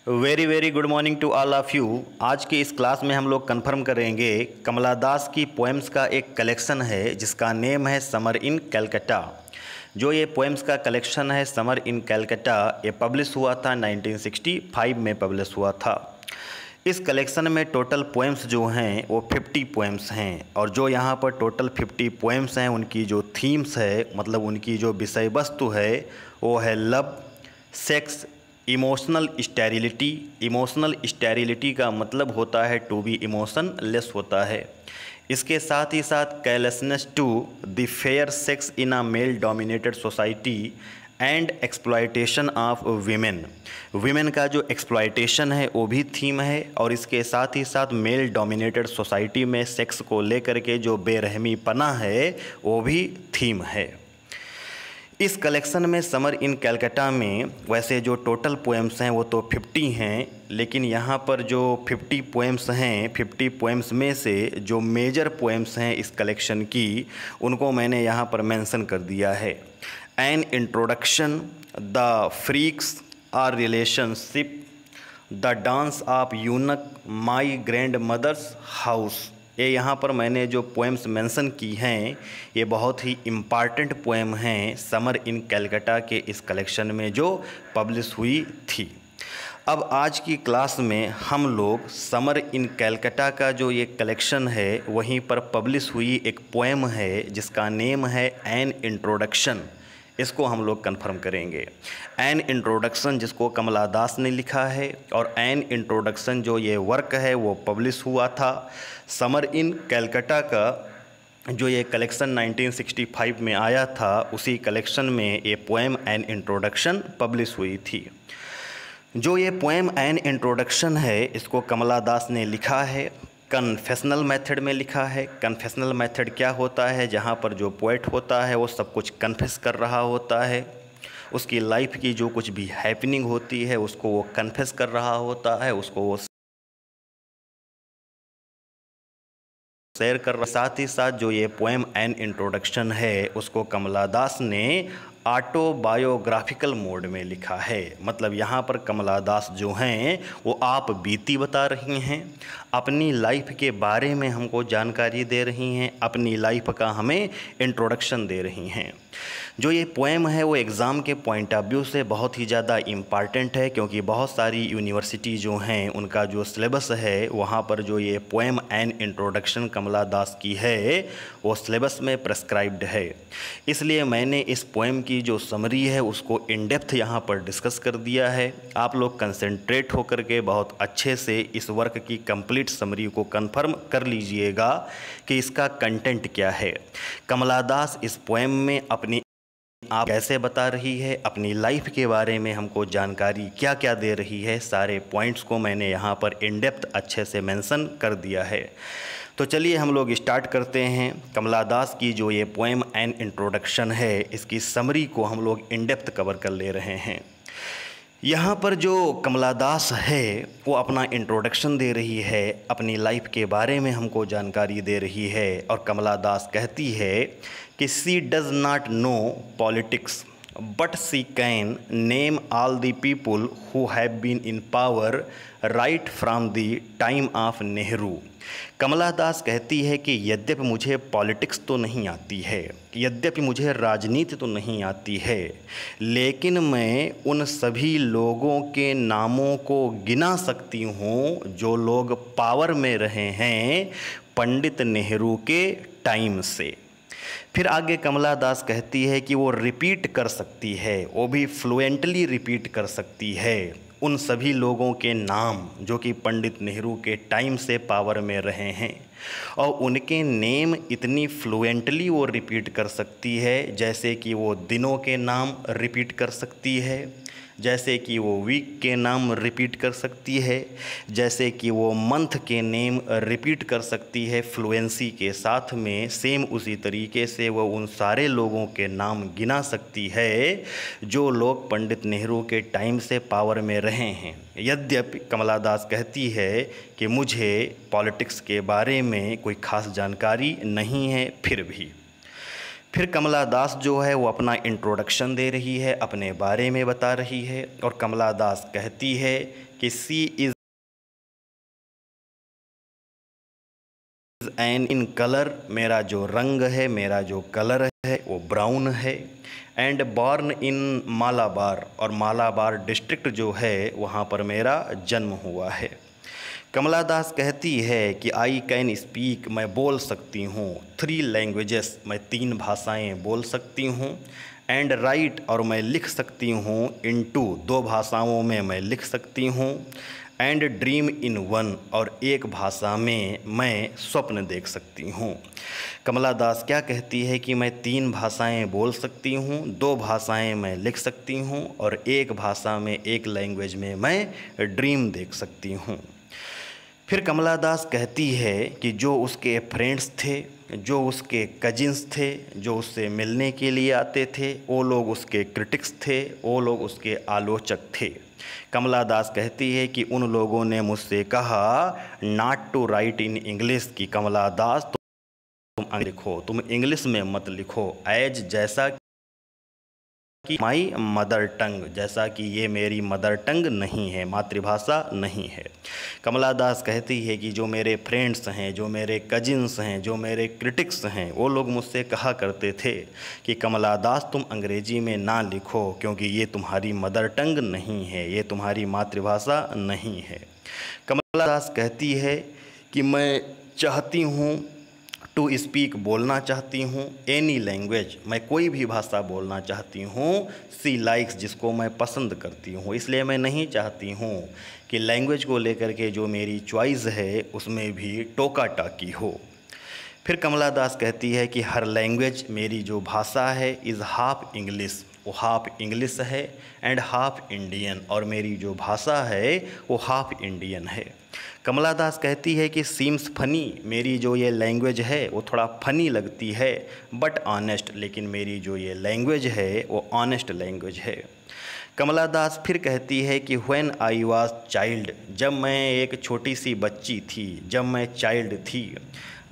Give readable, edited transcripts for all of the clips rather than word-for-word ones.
Very very good morning to all of you. आज की इस क्लास में हम लोग कंफर्म करेंगे कमला दास की पोएम्स का एक कलेक्शन है जिसका नेम है समर इन कलकत्ता। जो ये पोएम्स का कलेक्शन है समर इन कलकत्ता, ये पब्लिश हुआ था 1965 में पब्लिश हुआ था। इस कलेक्शन में टोटल पोएम्स जो हैं वो 50 पोएम्स हैं और जो यहाँ पर टोटल 50 पोएम्स हैं उनकी जो थीम्स है, मतलब उनकी जो विषय वस्तु है वो है love, sex, emotional sterility. Emotional sterility का मतलब होता है टू बी इमोशनलेस होता है। इसके साथ ही साथ callousness to the fair sex in a male dominated society and exploitation of women. Women का जो एक्सप्लॉयटेशन है वो भी थीम है और इसके साथ ही साथ मेल डोमिनेटेड सोसाइटी में सेक्स को लेकर के जो बेरहमी पना है वो भी थीम है। इस कलेक्शन में समर इन कलकत्ता में वैसे जो टोटल पोएम्स हैं वो तो 50 हैं, लेकिन यहाँ पर जो 50 पोएम्स हैं 50 पोएम्स में से जो मेजर पोएम्स हैं इस कलेक्शन की उनको मैंने यहाँ पर मेंशन कर दिया है। An introduction, the freaks are relationship, the dance of eunuch, my grand mother's house. ये यहाँ पर मैंने जो पोएम्स मेंशन की हैं ये बहुत ही इम्पॉर्टेंट पोएम हैं समर इन कलकत्ता के इस कलेक्शन में जो पब्लिश हुई थी। अब आज की क्लास में हम लोग समर इन कलकत्ता का जो ये कलेक्शन है वहीं पर पब्लिश हुई एक पोएम है जिसका नेम है एन इंट्रोडक्शन। इसको हम लोग कंफर्म करेंगे। एन इंट्रोडक्शन जिसको कमला दास ने लिखा है और एन इंट्रोडक्शन जो ये वर्क है वो पब्लिश हुआ था समर इन कलकत्ता का। जो ये कलेक्शन 1965 में आया था उसी कलेक्शन में ये पोएम एन इंट्रोडक्शन पब्लिश हुई थी। जो ये पोएम एन इंट्रोडक्शन है इसको कमला दास ने लिखा है कन्फेशनल मेथड में लिखा है। कन्फेशनल मेथड क्या होता है? जहाँ पर जो पोएट होता है वो सब कुछ कन्फेस कर रहा होता है, उसकी लाइफ की जो कुछ भी हैपनिंग होती है उसको वो कन्फेस कर रहा होता है, उसको वो शेयर कर रहा। साथ ही साथ जो ये पोएम एन इंट्रोडक्शन है उसको कमला दास ने ऑटोबायोग्राफिकल मोड में लिखा है। मतलब यहाँ पर कमला दास जो हैं वो आप बीती बता रही हैं, अपनी लाइफ के बारे में हमको जानकारी दे रही हैं, अपनी लाइफ का हमें इंट्रोडक्शन दे रही हैं। जो ये पोएम है वो एग्ज़ाम के पॉइंट ऑफ व्यू से बहुत ही ज़्यादा इम्पॉर्टेंट है क्योंकि बहुत सारी यूनिवर्सिटी जो हैं उनका जो सिलेबस है वहाँ पर जो ये पोएम एन इंट्रोडक्शन कमला दास की है वो सिलेबस में प्रेस्क्राइब्ड है। इसलिए मैंने इस पोएम की जो समरी है उसको इन डेप्थ यहाँ पर डिस्कस कर दिया है। आप लोग कंसंट्रेट होकर के बहुत अच्छे से इस वर्क की कंप्लीट समरी को कंफर्म कर लीजिएगा कि इसका कंटेंट क्या है। कमला दास इस पोएम में अपनी आप कैसे बता रही है, अपनी लाइफ के बारे में हमको जानकारी क्या क्या दे रही है, सारे पॉइंट्स को मैंने यहाँ पर इन डेप्थ अच्छे से मेंशन कर दिया है। तो चलिए हम लोग स्टार्ट करते हैं। कमला दास की जो ये पोएम एन इंट्रोडक्शन है इसकी समरी को हम लोग इन डेप्थ कवर कर ले रहे हैं। यहाँ पर जो कमला दास है वो अपना इंट्रोडक्शन दे रही है, अपनी लाइफ के बारे में हमको जानकारी दे रही है और कमला दास कहती है कि she does not know politics but she can name all the people who have been in power right from the time of Nehru. Kamala Das कहती है कि यद्यपि मुझे पॉलिटिक्स तो नहीं आती है, यद्यपि मुझे राजनीति तो नहीं आती है, लेकिन मैं उन सभी लोगों के नामों को गिना सकती हूँ जो लोग पावर में रहे हैं पंडित नेहरू के टाइम से। फिर आगे कमला दास कहती है कि वो रिपीट कर सकती है, वो भी फ्लुएंटली रिपीट कर सकती है उन सभी लोगों के नाम जो कि पंडित नेहरू के टाइम से पावर में रहे हैं और उनके नेम इतनी फ्लुएंटली वो रिपीट कर सकती है जैसे कि वो दिनों के नाम रिपीट कर सकती है, जैसे कि वो वीक के नाम रिपीट कर सकती है, जैसे कि वो मंथ के नेम रिपीट कर सकती है फ्लुएंसी के साथ में। सेम उसी तरीके से वो उन सारे लोगों के नाम गिना सकती है जो लोग पंडित नेहरू के टाइम से पावर में रहे हैं। यद्यपि कमला दास कहती है कि मुझे पॉलिटिक्स के बारे में कोई ख़ास जानकारी नहीं है, फिर भी फिर कमला दास जो है वो अपना इंट्रोडक्शन दे रही है, अपने बारे में बता रही है, और कमला दास कहती है कि सी इज़ एन इन कलर, मेरा जो रंग है, मेरा जो कलर है वो ब्राउन है। एंड बॉर्न इन मालाबार, और मालाबार डिस्ट्रिक्ट जो है वहाँ पर मेरा जन्म हुआ है। कमला दास कहती है कि आई कैन स्पीक, मैं बोल सकती हूँ, 3 लैंग्वेजेस, मैं 3 भाषाएं बोल सकती हूँ। एंड राइट, और मैं लिख सकती हूँ, इनटू 2 भाषाओं में मैं लिख सकती हूँ। एंड ड्रीम इन 1, और एक भाषा में मैं स्वप्न देख सकती हूँ। कमला दास क्या कहती है कि मैं 3 भाषाएं बोल सकती हूँ, 2 भाषाएं मैं लिख सकती हूँ, और एक भाषा में, एक लैंग्वेज में मैं ड्रीम देख सकती हूँ। फिर कमला दास कहती है कि जो उसके फ्रेंड्स थे, जो उसके कजिन्स थे, जो उससे मिलने के लिए आते थे, वो लोग उसके क्रिटिक्स थे, वो लोग उसके आलोचक थे। कमला दास कहती है कि उन लोगों ने मुझसे कहा not to write in English, कि कमला दास तुम लिखो, तुम इंग्लिश में मत लिखो, एज जैसा कि माई मदर टंग, जैसा कि ये मेरी मदर टंग नहीं है, मातृभाषा नहीं है। कमला दास कहती है कि जो मेरे फ्रेंड्स हैं, जो मेरे कजिन्स हैं, जो मेरे क्रिटिक्स हैं, वो लोग मुझसे कहा करते थे कि कमला दास तुम अंग्रेजी में ना लिखो, क्योंकि ये तुम्हारी मदर टंग नहीं है, ये तुम्हारी मातृभाषा नहीं है। कमला दास कहती है कि मैं चाहती हूँ टू स्पीक, बोलना चाहती हूँ, एनी लैंग्वेज, मैं कोई भी भाषा बोलना चाहती हूँ। सी लाइक्स, जिसको मैं पसंद करती हूँ, इसलिए मैं नहीं चाहती हूँ कि लैंग्वेज को लेकर के जो मेरी चॉइस है उसमें भी टोका टाकी हो। फिर कमला दास कहती है कि हर लैंग्वेज, मेरी जो भाषा है, इज़ हाफ इंग्लिश, वो हाफ इंग्लिश है, एंड हाफ इंडियन, और मेरी जो भाषा है वो हाफ इंडियन है। कमला दास कहती है कि सीम्स फनी, मेरी जो ये लैंग्वेज है वो थोड़ा फनी लगती है, बट ऑनेस्ट, लेकिन मेरी जो ये लैंग्वेज है वो ऑनेस्ट लैंग्वेज है। कमला दास फिर कहती है कि व्हेन आई वाज चाइल्ड, जब मैं एक छोटी सी बच्ची थी, जब मैं चाइल्ड थी,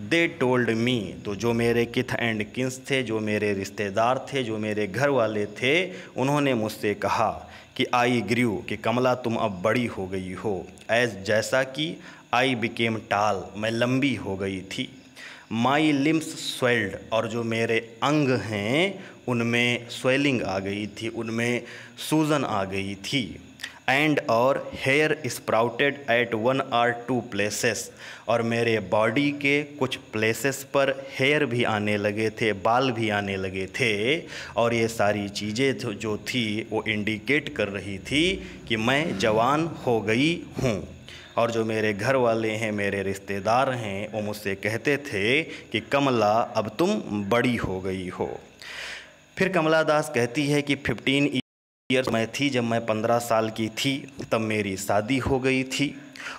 दे टोल्ड मी, तो जो मेरे किथ एंड किन्स थे, जो मेरे रिश्तेदार थे, जो मेरे घर वाले थे, उन्होंने मुझसे कहा कि आई ग्रू, कि कमला तुम अब बड़ी हो गई हो, एज जैसा कि आई बिकेम टाल, मैं लंबी हो गई थी। माई लिम्स स्वेल्ड, और जो मेरे अंग हैं उनमें स्वेलिंग आ गई थी, उनमें सूजन आ गई थी। एंड और hair sprouted at 1 or 2 places, और मेरे बॉडी के कुछ प्लेसेस पर हेयर भी आने लगे थे, बाल भी आने लगे थे, और ये सारी चीज़ें जो थी वो इंडिकेट कर रही थी कि मैं जवान हो गई हूँ। और जो मेरे घर वाले हैं, मेरे रिश्तेदार हैं, वो मुझसे कहते थे कि कमला अब तुम बड़ी हो गई हो। फिर कमला दास कहती है कि 15 ईयर्स मैं थी, जब मैं 15 साल की थी तब मेरी शादी हो गई थी,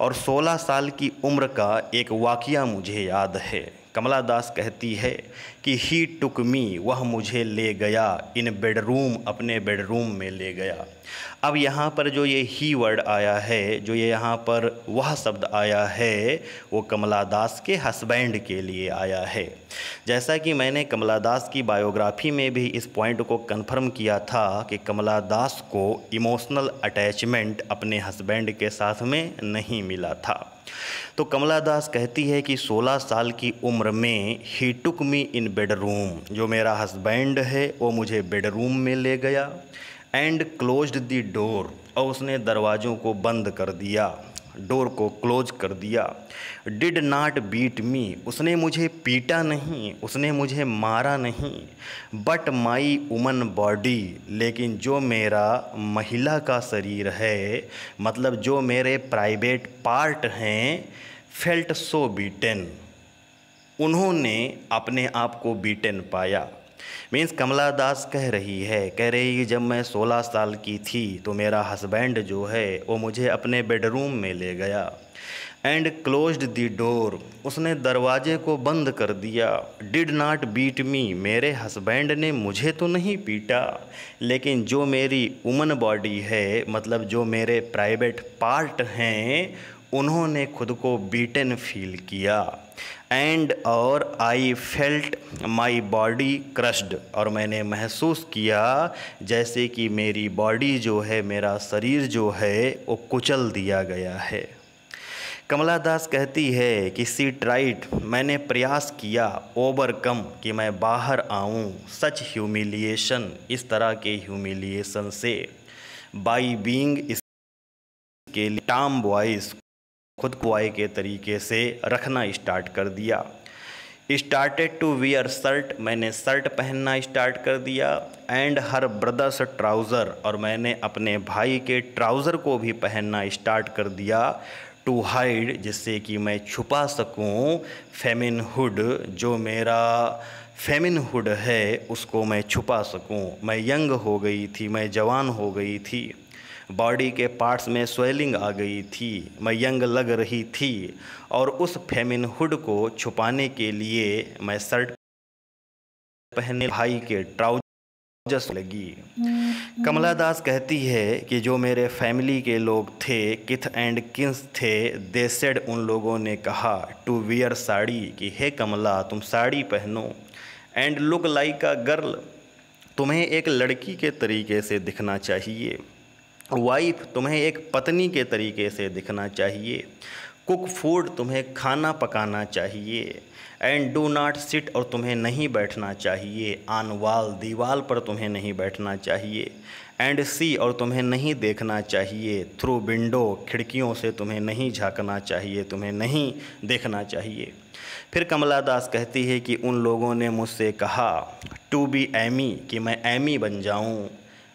और 16 साल की उम्र का एक वाक़या मुझे याद है। कमला दास कहती है कि ही टुक मी, वह मुझे ले गया, इन बेडरूम, अपने बेडरूम में ले गया। अब यहाँ पर जो ये ही वर्ड आया है, जो ये यहाँ पर वह शब्द आया है, वो कमला दास के हस्बैंड के लिए आया है। जैसा कि मैंने कमला दास की बायोग्राफी में भी इस पॉइंट को कंफर्म किया था कि कमला दास को इमोशनल अटैचमेंट अपने हस्बैंड के साथ में नहीं मिला था। तो कमला दास कहती है कि 16 साल की उम्र में ही टुक मी इन बेडरूम, जो मेरा हस्बैंड है वो मुझे बेडरूम में ले गया, एंड क्लोज्ड द डोर, और उसने दरवाज़ों को बंद कर दिया, डोर को क्लोज कर दिया। डिड नॉट बीट मी, उसने मुझे पीटा नहीं, उसने मुझे मारा नहीं, बट माई वुमन बॉडी, लेकिन जो मेरा महिला का शरीर है, मतलब जो मेरे प्राइवेट पार्ट हैं, फेल्ट सो बीटन, उन्होंने अपने आप को बीटन पाया। मीन्स कमला दास कह रही है कि जब मैं 16 साल की थी तो मेरा हस्बैंड जो है वो मुझे अपने बेडरूम में ले गया, एंड क्लोज्ड द डोर, उसने दरवाजे को बंद कर दिया। डिड नॉट बीट मी, मेरे हस्बैंड ने मुझे तो नहीं पीटा, लेकिन जो मेरी वुमन बॉडी है, मतलब जो मेरे प्राइवेट पार्ट हैं, उन्होंने खुद को बीटन फील किया। एंड और I felt my body crushed, और मैंने महसूस किया जैसे कि मेरी बॉडी जो है, मेरा शरीर जो है वो कुचल दिया गया है। कमला दास कहती है कि सी ट्राइड, मैंने प्रयास किया, ओवरकम, कि मैं बाहर आऊं सच ह्यूमिलिएशन, इस तरह के ह्यूमिलिएशन से, बाई बीइंग, इसके लिए टॉम बॉयज़, खुद को बॉय के तरीके से रखना स्टार्ट कर दिया। स्टार्टेड टू वियर शर्ट, मैंने शर्ट पहनना स्टार्ट कर दिया, एंड हर ब्रदर्स ट्राउज़र, और मैंने अपने भाई के ट्राउज़र को भी पहनना स्टार्ट कर दिया, टू हाइड, जिससे कि मैं छुपा सकूं फेमिनहुड, जो मेरा फेमिनहुड है उसको मैं छुपा सकूं। मैं यंग हो गई थी, मैं जवान हो गई थी, बॉडी के पार्ट्स में स्वेलिंग आ गई थी, मैं यंग लग रही थी, और उस फेमिनहुड को छुपाने के लिए मैं शर्ट पहनने भाई के ट्राउजर्स लगी। कमला दास कहती है कि जो मेरे फैमिली के लोग थे, किथ एंड किन्स थे, दे सेड, उन लोगों ने कहा, टू वियर साड़ी, कि हे कमला तुम साड़ी पहनो, and look like a girl, तुम्हें एक लड़की के तरीके से दिखना चाहिए, वाइफ, तुम्हें एक पत्नी के तरीके से दिखना चाहिए, कुक फूड, तुम्हें खाना पकाना चाहिए, एंड डू नॉट सिट, और तुम्हें नहीं बैठना चाहिए, ऑन वॉल, दीवार पर तुम्हें नहीं बैठना चाहिए, एंड सी, और तुम्हें नहीं देखना चाहिए, थ्रू विंडो, खिड़कियों से तुम्हें नहीं झांकना चाहिए, तुम्हें नहीं देखना चाहिए। फिर कमला दास कहती है कि उन लोगों ने मुझसे कहा, टू बी एमी, कि मैं एमी बन जाऊं,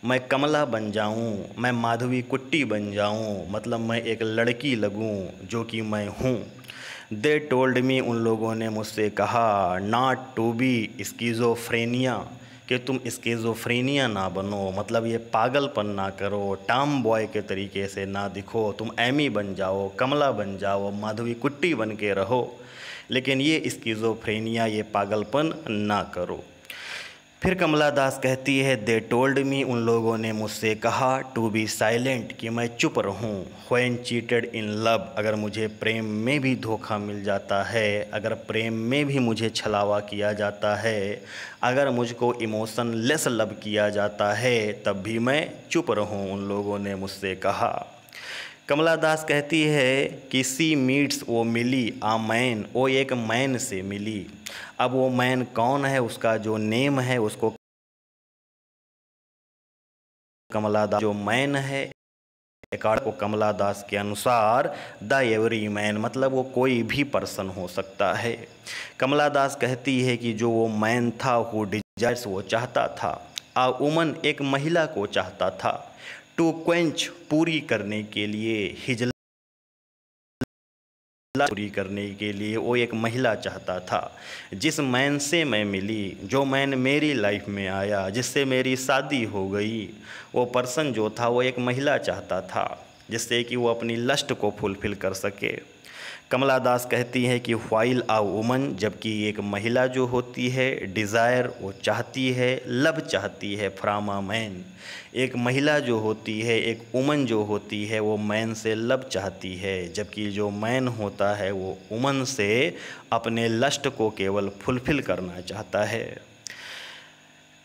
मैं कमला बन जाऊं, मैं माधवी कुट्टी बन जाऊं, मतलब मैं एक लड़की लगूं जो कि मैं हूं। दे टोल्ड मी, उन लोगों ने मुझसे कहा, नॉट टू बी स्किज़ोफ्रेनिया, कि तुम स्किज़ोफ्रेनिया ना बनो, मतलब ये पागलपन ना करो, टॉम बॉय के तरीके से ना दिखो, तुम एमी बन जाओ, कमला बन जाओ, माधवी कुट्टी बन के रहो, लेकिन ये स्किज़ोफ्रेनिया, ये पागलपन ना करो। फिर कमला दास कहती है, दे टोल्ड मी, उन लोगों ने मुझसे कहा, टू बी साइलेंट, कि मैं चुप रहूं, व्हेन चीटेड इन लव, अगर मुझे प्रेम में भी धोखा मिल जाता है, अगर प्रेम में भी मुझे छलावा किया जाता है, अगर मुझको इमोशन लेस लव किया जाता है, तब भी मैं चुप रहूं, उन लोगों ने मुझसे कहा। कमला दास कहती है कि सी मीट्स, वो मिली, आ मैन, वो एक मैन से मिली। अब वो मैन कौन है, उसका जो नेम है उसको कमला दास, जो मैन है अकॉर्डिंग को कमला दास के अनुसार द एवरी मैन, मतलब वो कोई भी पर्सन हो सकता है। कमला दास कहती है कि जो वो मैन था, हु डिजायर्स, वो चाहता था, आ वुमन, एक महिला को चाहता था, टू क्वेंच, पूरी करने के लिए, हिज, पूरी करने के लिए वो एक महिला चाहता था। जिस मैन से मैं मिली, जो मैन मेरी लाइफ में आया, जिससे मेरी शादी हो गई, वो पर्सन जो था वो एक महिला चाहता था, जिससे कि वो अपनी लस्ट को फुलफिल कर सके। कमला दास कहती हैं कि व्हाइल आ वुमन, जबकि एक महिला जो होती है, डिज़ायर, वो चाहती है, लव चाहती है फ्रॉम अ मैन, एक महिला जो होती है, एक वुमन जो होती है, वो मैन से लव चाहती है, जबकि जो मैन होता है वो वुमन से अपने लस्ट को केवल फुलफिल करना चाहता है।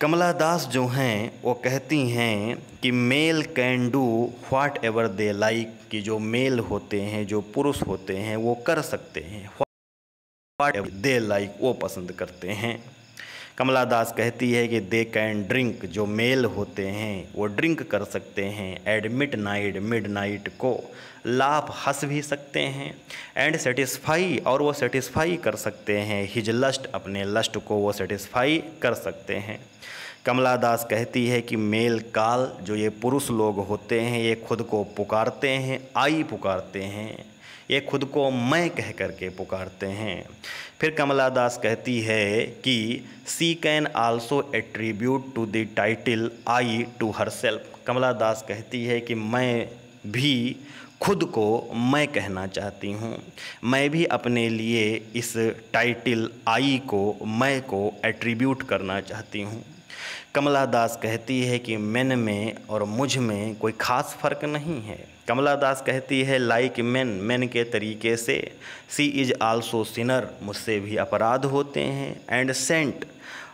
कमला दास जो हैं वो कहती हैं कि mail can do what ever they like, कि जो मेल होते हैं, जो पुरुष होते हैं, वो कर सकते हैं व्हाट एवर दे लाइक, वो पसंद करते हैं। कमला दास कहती है कि दे कैन ड्रिंक, जो मेल होते हैं वो ड्रिंक कर सकते हैं, एट मिडनाइट को, लाफ, हंस भी सकते हैं, एंड सेटिस्फाई, और वो सेटिस्फाई कर सकते हैं, हिज लस्ट, अपने लस्ट को वो सेटिस्फाई कर सकते हैं। कमला दास कहती है कि मेल काल, जो ये पुरुष लोग होते हैं, ये खुद को पुकारते हैं, आई पुकारते हैं, ये खुद को मैं कह करके पुकारते हैं। फिर कमला दास कहती है कि she can also attribute to the title I to herself. Kamala Das कहती है कि मैं भी खुद को मैं कहना चाहती हूँ, मैं भी अपने लिए इस टाइटल आई को, मैं को एट्रीब्यूट करना चाहती हूँ। कमला दास कहती है कि मैन में और मुझ में कोई ख़ास फ़र्क नहीं है। कमला दास कहती है लाइक मैन के तरीके से, सी इज़ आल्सो सिनर, मुझसे भी अपराध होते हैं, एंड सेंट,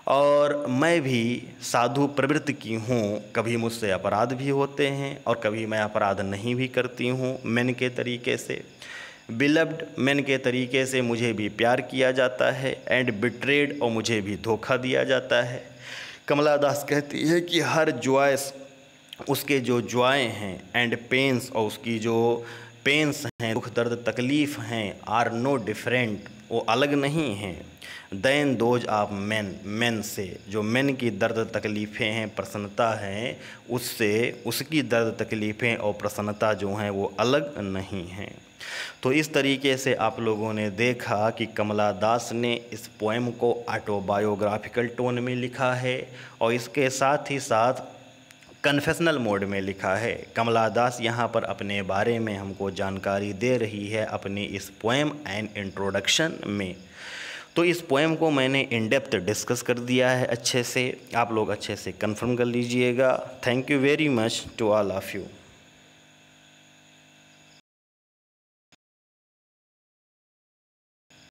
और मैं भी साधु प्रवृत्ति की हूँ, कभी मुझसे अपराध भी होते हैं और कभी मैं अपराध नहीं भी करती हूँ मैन के तरीके से। बिलव्ड, मैन के तरीके से मुझे भी प्यार किया जाता है, एंड बिट्रेड, और मुझे भी धोखा दिया जाता है। कमला दास कहती है कि हर जॉयस, उसके जो जॉय हैं, एंड पेंस, और उसकी जो पेंस हैं, दुख दर्द तकलीफ़ हैं, आर नो डिफरेंट, वो अलग नहीं हैं, देन दोज ऑफ मैन से, जो मैन की दर्द तकलीफ़ें हैं, प्रसन्नता हैं, उससे उसकी दर्द तकलीफ़ें और प्रसन्नता जो हैं वो अलग नहीं हैं। तो इस तरीके से आप लोगों ने देखा कि कमला दास ने इस पोएम को ऑटोबायोग्राफिकल टोन में लिखा है और इसके साथ ही साथ कन्फेशनल मोड में लिखा है। कमला दास यहाँ पर अपने बारे में हमको जानकारी दे रही है अपनी इस पोएम एंड इंट्रोडक्शन में। तो इस पोएम को मैंने इन डेप्थ डिस्कस कर दिया है अच्छे से, आप लोग अच्छे से कंफर्म कर लीजिएगा। Thank you very much to all of you.